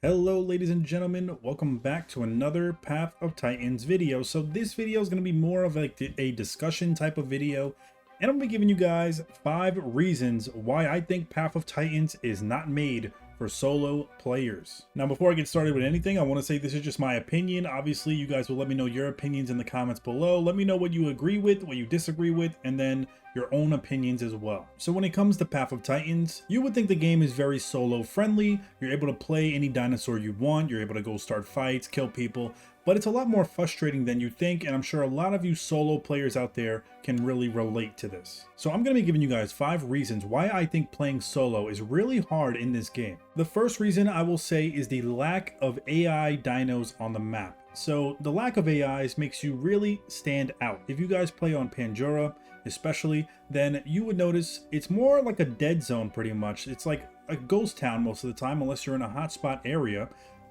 Hello ladies and gentlemen, welcome back to another Path of Titans video. So this video is going to be more of like a discussion type of video, and I'm going to be giving you guys 5 reasons why I think Path of Titans is not made for solo players. Now before I get started with anything, I want to say this is just my opinion. Obviously you guys will let me know your opinions in the comments below. Let me know what you agree with, what you disagree with, and then your own opinions as well. So when it comes to Path of Titans, you would think the game is very solo friendly. You're able to play any dinosaur you want. You're able to go start fights, kill people, but it's a lot more frustrating than you think, and I'm sure a lot of you solo players out there can really relate to this. So I'm going to be giving you guys 5 reasons why I think playing solo is really hard in this game. The first reason I will say is the lack of AI dinos on the map. So the lack of AIs makes you really stand out. If you guys play on Pandora especially, then you would notice it's more like a dead zone pretty much. It's like a ghost town most of the time unless you're in a hotspot area.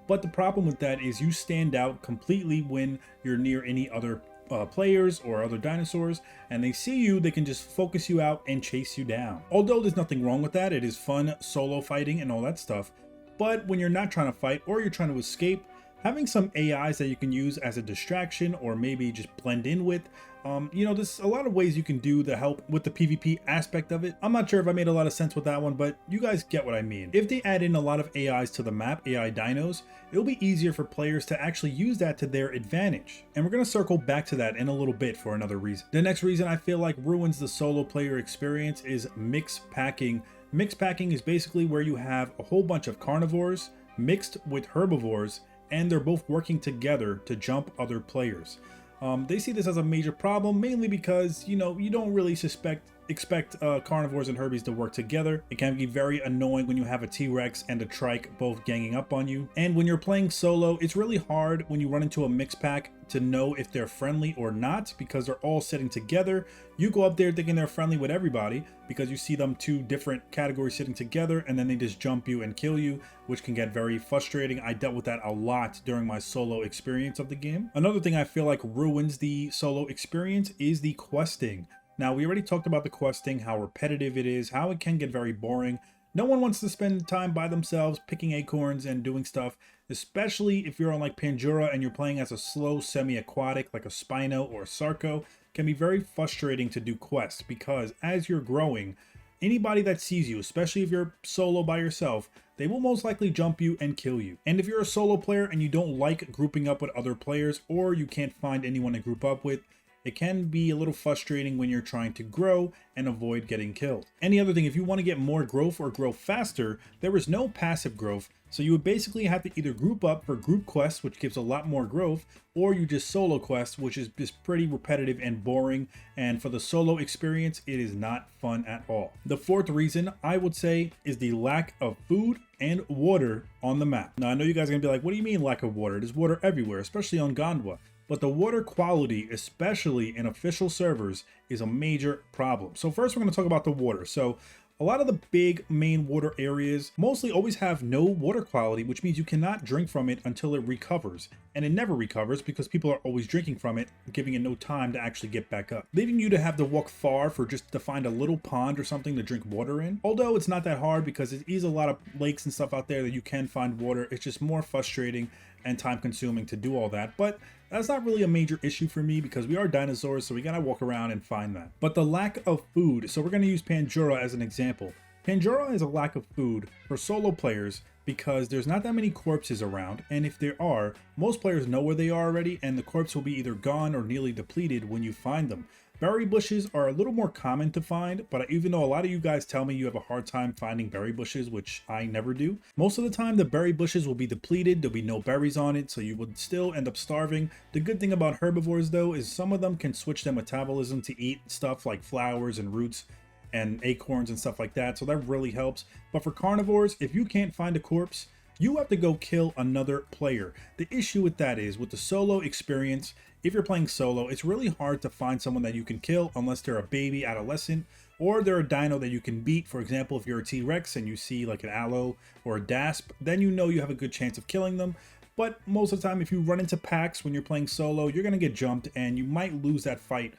But the problem with that is you stand out completely when you're near any other players or other dinosaurs, and they see you, they can just focus you out and chase you down. Although there's nothing wrong with that, it is fun solo fighting and all that stuff. But when you're not trying to fight or you're trying to escape, having some AIs that you can use as a distraction or maybe just blend in with, there's a lot of ways you can do to help with the PvP aspect of it. I'm not sure if I made a lot of sense with that one, but you guys get what I mean. If they add in a lot of AIs to the map, AI dinos, it'll be easier for players to actually use that to their advantage. And we're going to circle back to that in a little bit for another reason. The next reason I feel like ruins the solo player experience is mix packing. Mix packing is basically where you have a whole bunch of carnivores mixed with herbivores, and they're both working together to jump other players. They see this as a major problem, mainly because, you don't really expect carnivores and herbies to work together. It can be very annoying when you have a T-Rex and a trike both ganging up on you. And when you're playing solo, it's really hard when you run into a mix pack to know if they're friendly or not, because they're all sitting together. You go up there thinking they're friendly with everybody because you see them 2 different categories sitting together, and then they just jump you and kill you, which can get very frustrating. I dealt with that a lot during my solo experience of the game. Another thing I feel like ruins the solo experience is the questing. Now, we already talked about the questing, how repetitive it is, how it can get very boring. No one wants to spend time by themselves picking acorns and doing stuff, especially if you're on like Pandora and you're playing as a slow semi-aquatic like a Spino or a Sarco. It can be very frustrating to do quests because as you're growing, anybody that sees you, especially if you're solo by yourself, they will most likely jump you and kill you. And if you're a solo player and you don't like grouping up with other players, or you can't find anyone to group up with, it can be a little frustrating when you're trying to grow and avoid getting killed. Any other thing, if you want to get more growth or grow faster, there is no passive growth. So you would basically have to either group up for group quests, which gives a lot more growth, or you just solo quests, which is just pretty repetitive and boring. And for the solo experience, it is not fun at all. The 4th reason I would say is the lack of food and water on the map. Now I know you guys are gonna be like, what do you mean lack of water? There's water everywhere, especially on Gondwa. But the water quality, especially in official servers, is a major problem. So first we're going to talk about the water. So a lot of the big main water areas mostly always have no water quality, which means you cannot drink from it until it recovers. And it never recovers because people are always drinking from it, giving it no time to actually get back up, leaving you to have to walk far for just to find a little pond or something to drink water in. Although it's not that hard because it is a lot of lakes and stuff out there that you can find water. It's just more frustrating and time consuming to do all that. But that's not really a major issue for me because we are dinosaurs, so we gotta walk around and find that. But the lack of food, so we're gonna use Pandora as an example. Pandora has a lack of food for solo players because there's not that many corpses around, and if there are, most players know where they are already, and the corpse will be either gone or nearly depleted when you find them. Berry bushes are a little more common to find, but even though a lot of you guys tell me you have a hard time finding berry bushes, which I never do, most of the time the berry bushes will be depleted, there'll be no berries on it, so you would still end up starving. The good thing about herbivores though is some of them can switch their metabolism to eat stuff like flowers and roots and acorns and stuff like that, so that really helps. But for carnivores, if you can't find a corpse, you have to go kill another player. The issue with that is with the solo experience, if you're playing solo, it's really hard to find someone that you can kill unless they're a baby adolescent or they're a dino that you can beat. For example, if you're a T-Rex and you see like an aloe or a dasp, then you know you have a good chance of killing them. But most of the time, if you run into packs when you're playing solo, you're going to get jumped and you might lose that fight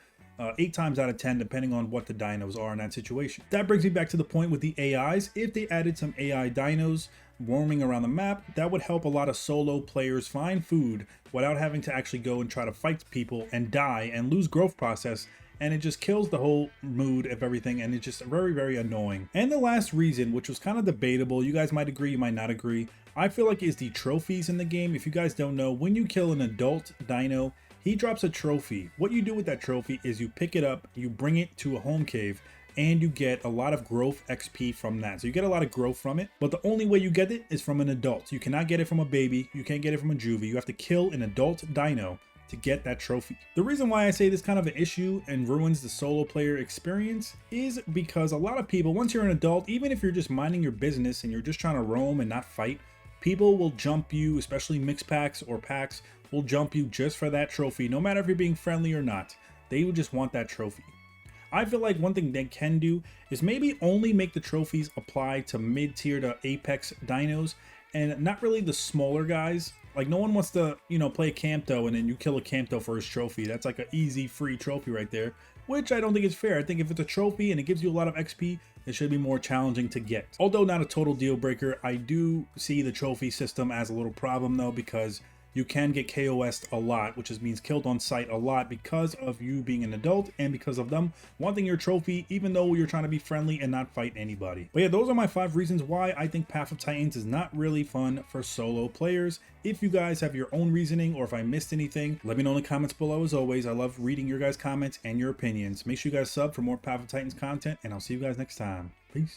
8 times out of 10, depending on what the dinos are in that situation. That brings me back to the point with the AIs. If they added some AI dinos, roaming around the map, that would help a lot of solo players find food without having to actually go and try to fight people and die and lose growth process. And it just kills the whole mood of everything, and it's just very, very annoying. And the last reason, which was kind of debatable, you guys might agree, you might not agree, I feel like is the trophies in the game. If you guys don't know, when you kill an adult dino, he drops a trophy. What you do with that trophy is you pick it up, you bring it to a home cave, and you get a lot of growth XP from that. So you get a lot of growth from it, but the only way you get it is from an adult. You cannot get it from a baby, you can't get it from a juvie. You have to kill an adult dino to get that trophy. The reason why I say this kind of an issue and ruins the solo player experience is because a lot of people, once you're an adult, even if you're just minding your business and you're just trying to roam and not fight, people will jump you, especially mix packs or packs, will jump you just for that trophy, no matter if you're being friendly or not. They would just want that trophy. I feel like one thing they can do is maybe only make the trophies apply to mid-tier to apex dinos and not really the smaller guys. Like, no one wants to, you know, play a Campto and then you kill a Campto for his trophy. That's like an easy free trophy right there, which I don't think is fair. I think if it's a trophy and it gives you a lot of XP, it should be more challenging to get. Although not a total deal breaker, I do see the trophy system as a little problem though, because you can get KOS'd a lot, which means killed on sight a lot because of you being an adult and because of them wanting your trophy, even though you're trying to be friendly and not fight anybody. But yeah, those are my 5 reasons why I think Path of Titans is not really fun for solo players. If you guys have your own reasoning or if I missed anything, let me know in the comments below. As always, I love reading your guys' comments and your opinions. Make sure you guys sub for more Path of Titans content, and I'll see you guys next time. Peace.